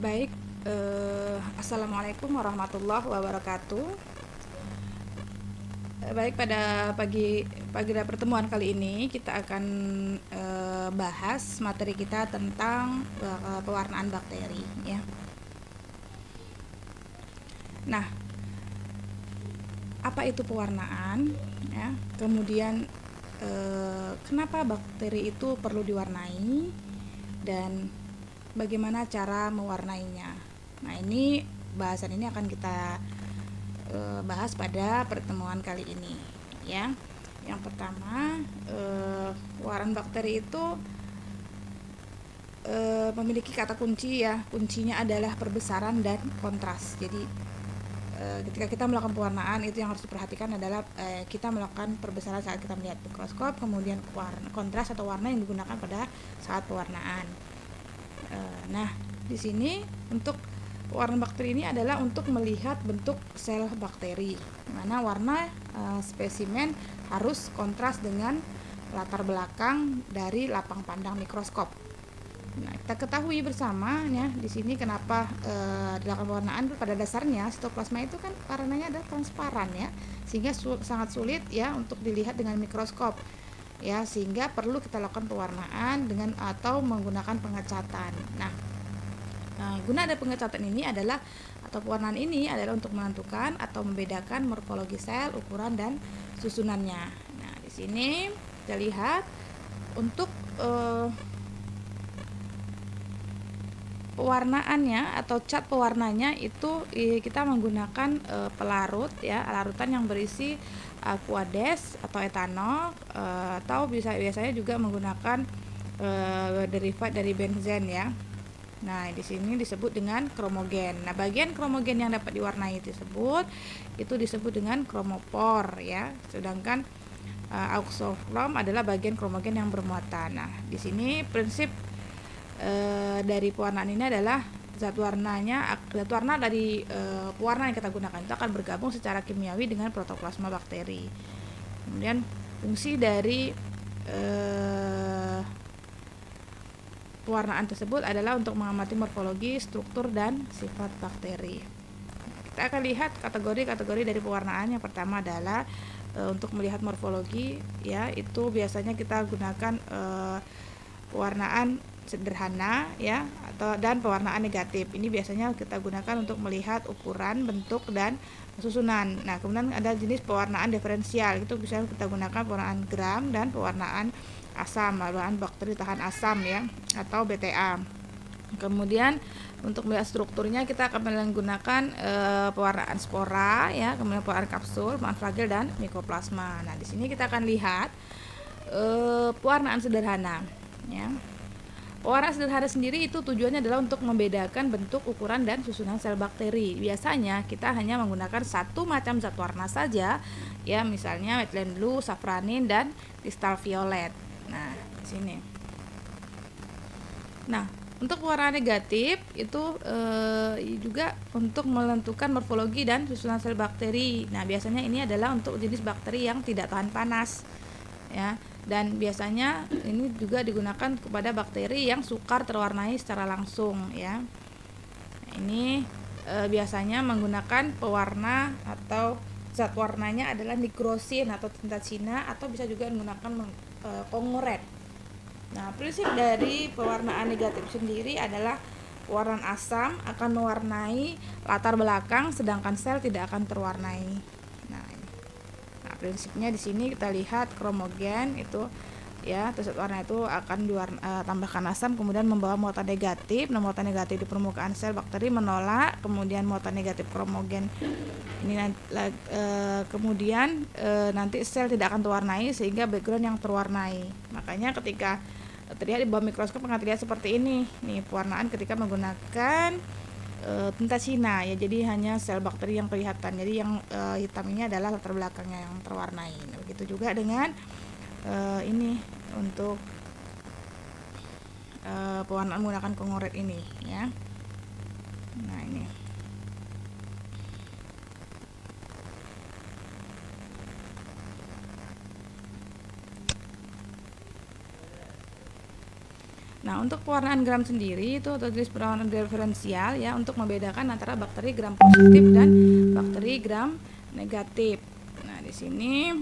Baik, Assalamualaikum warahmatullahi wabarakatuh. Baik, pada pada pertemuan kali ini kita akan bahas materi kita tentang pewarnaan bakteri, ya. Nah, apa itu pewarnaan? Ya, kemudian kenapa bakteri itu perlu diwarnai dan bagaimana cara mewarnainya. Nah, bahasan ini akan kita bahas pada pertemuan kali ini, ya. Yang pertama, pewarnaan bakteri itu memiliki kata kunci, ya. Kuncinya adalah perbesaran dan kontras. Jadi ketika kita melakukan pewarnaan, itu yang harus diperhatikan adalah kita melakukan perbesaran saat kita melihat mikroskop, kemudian kontras atau warna yang digunakan pada saat pewarnaan. Nah, di sini untuk warna bakteri ini adalah untuk melihat bentuk sel bakteri, di mana warna spesimen harus kontras dengan latar belakang dari lapang pandang mikroskop. Nah, kita ketahui bersama, ya, di sini kenapa dalam pewarnaan pada dasarnya sitoplasma itu kan warnanya adalah transparan, ya, sehingga sangat sulit, ya, untuk dilihat dengan mikroskop, ya, sehingga perlu kita lakukan pewarnaan dengan atau menggunakan pengecatan. Nah, guna ada pengecatan ini adalah atau pewarnaan ini adalah untuk menentukan atau membedakan morfologi sel, ukuran dan susunannya. Nah, di sini kita lihat untuk pewarnaannya atau cat pewarnanya itu kita menggunakan pelarut, ya, larutan yang berisi aquades atau etanol, atau biasanya juga menggunakan derivat dari benzen, ya. Nah, di sini disebut dengan kromogen. Nah, bagian kromogen yang dapat diwarnai tersebut itu disebut dengan kromopor, ya. Sedangkan auxoflom adalah bagian kromogen yang bermuatan. Nah, di sini prinsip dari pewarnaan ini adalah zat warna dari pewarna yang kita gunakan itu akan bergabung secara kimiawi dengan protoplasma bakteri. Kemudian fungsi dari pewarnaan tersebut adalah untuk mengamati morfologi, struktur, dan sifat bakteri. Kita akan lihat kategori-kategori dari pewarnaan. Yang pertama adalah untuk melihat morfologi, ya, itu biasanya kita gunakan pewarnaan sederhana, ya, dan pewarnaan negatif. Ini biasanya kita gunakan untuk melihat ukuran, bentuk, dan susunan. Nah, kemudian ada jenis pewarnaan diferensial, itu bisa kita gunakan pewarnaan gram dan pewarnaan asam, bahan bakteri tahan asam, ya, atau BTA. Kemudian untuk melihat strukturnya kita akan menggunakan pewarnaan spora, ya, kemudian pewarnaan kapsul, pewarnaan flagel, dan mikoplasma. Nah, di sini kita akan lihat pewarnaan sederhana, ya. Pewarnaan sederhana sendiri itu tujuannya adalah untuk membedakan bentuk, ukuran, dan susunan sel bakteri. Biasanya kita hanya menggunakan satu macam zat warna saja, ya, misalnya methylene blue, safranin, dan kristal violet. Nah, di sini. Nah, untuk pewarnaan negatif itu juga untuk menentukan morfologi dan susunan sel bakteri. Nah, biasanya ini adalah untuk jenis bakteri yang tidak tahan panas, ya, dan biasanya ini juga digunakan kepada bakteri yang sukar terwarnai secara langsung, ya. Nah, ini biasanya menggunakan pewarna atau zat warnanya adalah nigrosin atau tinta Cina, atau bisa juga menggunakan kongoret. Nah, prinsip dari pewarnaan negatif sendiri adalah pewarnaan asam akan mewarnai latar belakang, sedangkan sel tidak akan terwarnai. Nah, prinsipnya di sini kita lihat kromogen itu, ya, zat warna itu akan tambahkan asam, kemudian membawa muatan negatif. Nah, muatan negatif di permukaan sel bakteri menolak, kemudian muatan negatif kromogen ini kemudian nanti sel tidak akan terwarnai sehingga background yang terwarnai. Makanya ketika terlihat di bawah mikroskop akan terlihat seperti ini. Nih, pewarnaan ketika menggunakan tinta Cina, ya, jadi hanya sel bakteri yang kelihatan. Jadi yang hitam ini adalah latar belakangnya yang terwarnai. Nah, begitu juga dengan ini untuk pewarnaan menggunakan kongoret ini, ya. Nah, ini. Nah, untuk pewarnaan gram sendiri itu tulis pewarnaan diferensial ya, untuk membedakan antara bakteri gram positif dan bakteri gram negatif. Nah, di sini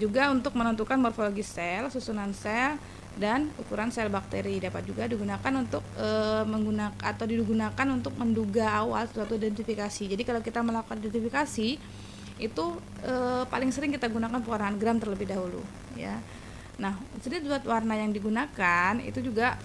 juga untuk menentukan morfologi sel, susunan sel, dan ukuran sel bakteri. Dapat juga digunakan untuk digunakan untuk menduga awal suatu identifikasi. Jadi kalau kita melakukan identifikasi itu paling sering kita gunakan pewarnaan gram terlebih dahulu ya. Nah, jenis zat warna yang digunakan itu juga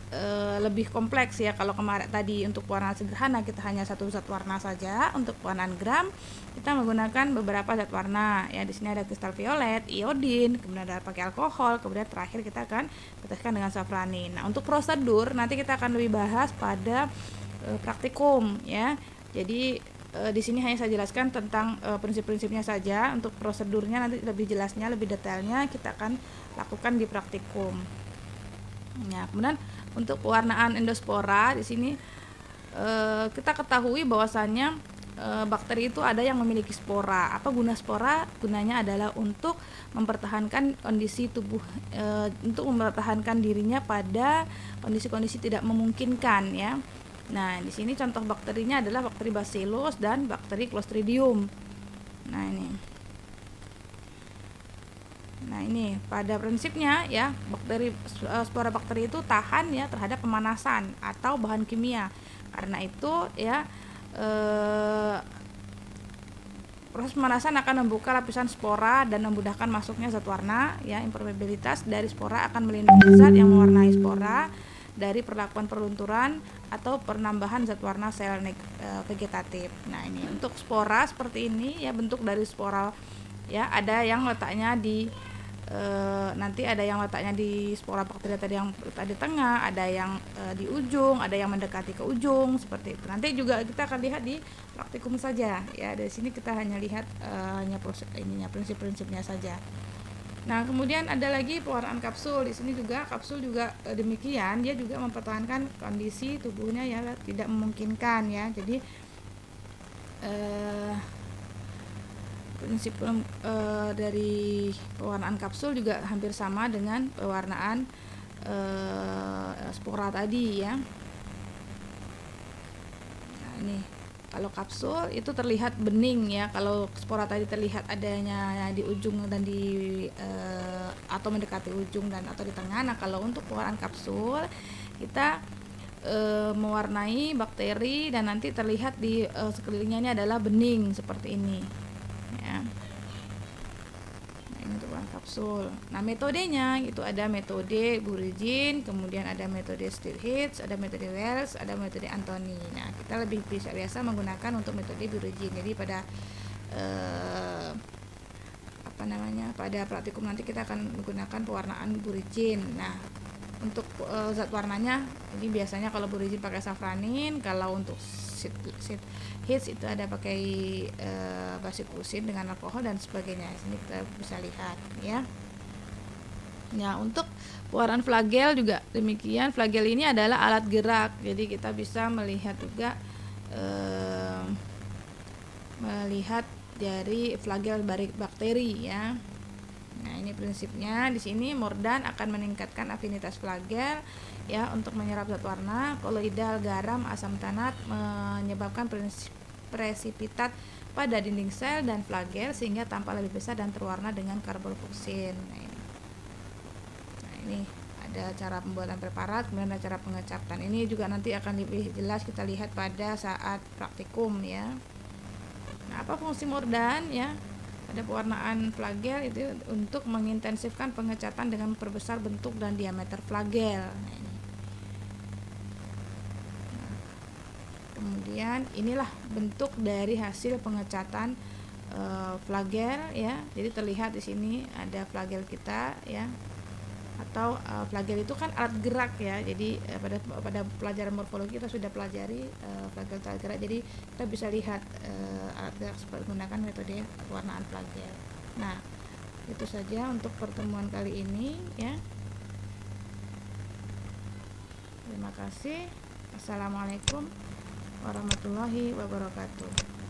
lebih kompleks ya. Kalau kemarin tadi untuk warna sederhana kita hanya satu zat warna saja, untuk warnaan gram kita menggunakan beberapa zat warna. Ya, di sini ada kristal violet, iodin, kemudian ada pakai alkohol, kemudian terakhir kita akan teteskan dengan safranin. Nah, untuk prosedur nanti kita akan lebih bahas pada praktikum ya. Jadi di sini hanya saya jelaskan tentang prinsip-prinsipnya saja. Untuk prosedurnya nanti lebih jelasnya, lebih detailnya kita akan lakukan di praktikum. Ya, kemudian untuk pewarnaan endospora di sini kita ketahui bahwasannya bakteri itu ada yang memiliki spora. Apa guna spora? Gunanya adalah untuk mempertahankan kondisi tubuh, untuk mempertahankan dirinya pada kondisi-kondisi tidak memungkinkan ya. Nah, di sini contoh bakterinya adalah bakteri Bacillus dan bakteri Clostridium. Nah, ini pada prinsipnya ya, spora bakteri itu tahan ya terhadap pemanasan atau bahan kimia. Karena itu ya proses pemanasan akan membuka lapisan spora dan memudahkan masuknya zat warna ya. Impermeabilitas dari spora akan melindungi zat yang mewarnai spora dari perlakuan perlunturan atau penambahan zat warna sel vegetatif. Nah, ini untuk spora seperti ini ya, bentuk dari spora ya, ada yang letaknya di nanti ada yang letaknya di spora bakteri tadi yang letak di tengah, ada yang di ujung, ada yang mendekati ke ujung seperti itu. Nanti juga kita akan lihat di praktikum saja ya. Dari sini kita hanya lihat hanya proses prinsip-prinsipnya saja. Nah, kemudian ada lagi pewarnaan kapsul. Di sini juga kapsul juga demikian, dia juga mempertahankan kondisi tubuhnya ya tidak memungkinkan ya. Jadi prinsip dari pewarnaan kapsul juga hampir sama dengan pewarnaan spora tadi ya. Nah, ini kalau kapsul itu terlihat bening ya, kalau spora tadi terlihat adanya di ujung dan di atau mendekati ujung dan atau di tengah. Nah, kalau untuk pewarnaan kapsul kita mewarnai bakteri dan nanti terlihat di sekelilingnya ini adalah bening seperti ini ya. Nah, ini untuk pewarnaan kapsul. Nah, metodenya itu ada metode Burigin, kemudian ada metode Stilhitz, ada metode Wells, ada metode Anthony. Nah, kita lebih biasa menggunakan untuk metode Burigin. Jadi pada pada praktikum nanti kita akan menggunakan pewarnaan Burigin. Nah, untuk zat warnanya ini biasanya kalau Burigin pakai safranin, kalau untuk Stilhitz itu ada pakai basikusin dengan alkohol dan sebagainya. Sini kita bisa lihat ya. Nah, untuk pewarnaan flagel juga demikian. Flagel ini adalah alat gerak, jadi kita bisa melihat juga melihat dari flagel bakteri ya. Nah, ini prinsipnya. Di sini Mordan akan meningkatkan afinitas flagel ya untuk menyerap zat warna. Koloidal garam asam tanat menyebabkan presipitat pada dinding sel dan flagel sehingga tampak lebih besar dan terwarna dengan karbofluksin. Nah, ini ada cara pembuatan preparat, kemudian ada cara pengecatan. Ini juga nanti akan lebih jelas kita lihat pada saat praktikum ya. Nah, apa fungsi Mordan ya? Ada pewarnaan flagel itu untuk mengintensifkan pengecatan dengan memperbesar bentuk dan diameter flagel. Nah, ini. Kemudian inilah bentuk dari hasil pengecatan flagel ya. Jadi terlihat di sini ada flagel kita ya. Atau flagel itu kan alat gerak ya. Jadi pada pelajaran morfologi kita sudah pelajari flagel alat gerak. Jadi kita bisa lihat alat gerak menggunakan metode pewarnaan flagel. Nah, itu saja untuk pertemuan kali ini ya. Terima kasih. Assalamualaikum warahmatullahi wabarakatuh.